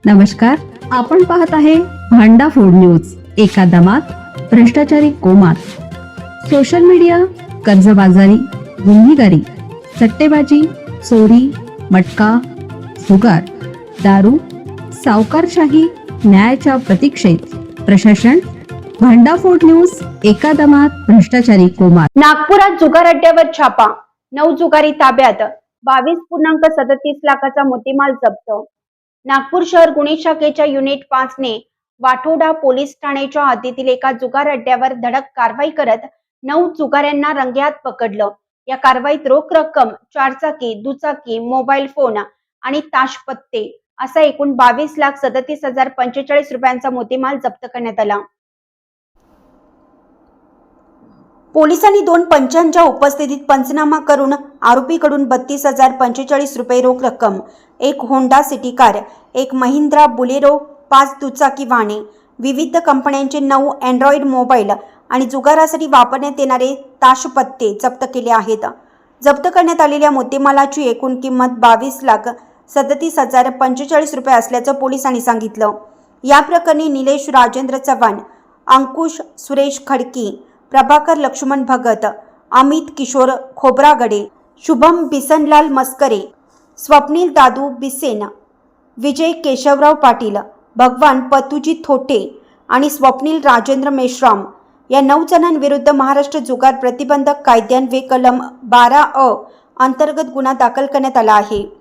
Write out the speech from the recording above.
नमस्कार, आपण पाहत आहे भांडा फूड न्यूज. एका दमात भ्रष्टाचारी कोमात. सोशल मीडिया, कर्जबाजारी, गुन्हेगारी, सट्टेबाजी, चोरी, मटका, जुगार, दारू, सावकारशाही, न्यायाच्या प्रतीक्षेत प्रशासन. भांडा फूड न्यूज. एका दमात भ्रष्टाचारी कोमात. नागपुरात जुगार अड्ड्यावर छापा. 9 जुगारी ताब्यात. 22.37 लाखाचा मुद्देमाल जप्त. नागपूर शहर गुन्हे शाखेच्या युनिट 5 ने वाठोडा पोलीस ठाण्याच्या हद्दीतील एका जुगार अड्ड्यावर धडक कारवाई करत 9 जुगाऱ्यांना रंगेहात पकडलं. या कारवाईत रोख रक्कम, 4 चाकी, दुचाकी, मोबाईल फोन आणि ताशपत्ते असा एकूण 22,37,045 रुपयांचा मुद्देमाल जप्त करण्यात आला. पोलिसांनी 2 पंचांच्या उपस्थितीत पंचनामा करून आरोपीकडून 32,045 रुपये रोख रक्कम, एक होंडा सिटी कार, एक महिंद्रा बुलेरो, 5 दुचाकी वाहने, विविध कंपन्यांचे 9 अँड्रॉइड मोबाईल आणि जुगारासाठी वापरण्यात येणारे ताशपत्ते जप्त केले आहेत. जप्त करण्यात आलेल्या मुद्देमालाची एकूण किंमत 22,37,045 रुपये असल्याचं पोलिसांनी सांगितलं. या प्रकरणी निलेश राजेंद्र चव्हाण, अंकुश सुरेश खडकी, प्रभाकर लक्ष्मण भगत, अमित किशोर खोब्रागडे, शुभम बिसनलाल मस्करे, स्वप्नील दादू बिसेन, विजय केशवराव पाटील, भगवान पतुजी थोटे आणि स्वप्नील राजेंद्र मेश्राम या 9 जणांविरुद्ध महाराष्ट्र जुगार प्रतिबंधक कायद्यान्वये कलम 12(अ) अंतर्गत गुन्हा दाखल करण्यात आला आहे.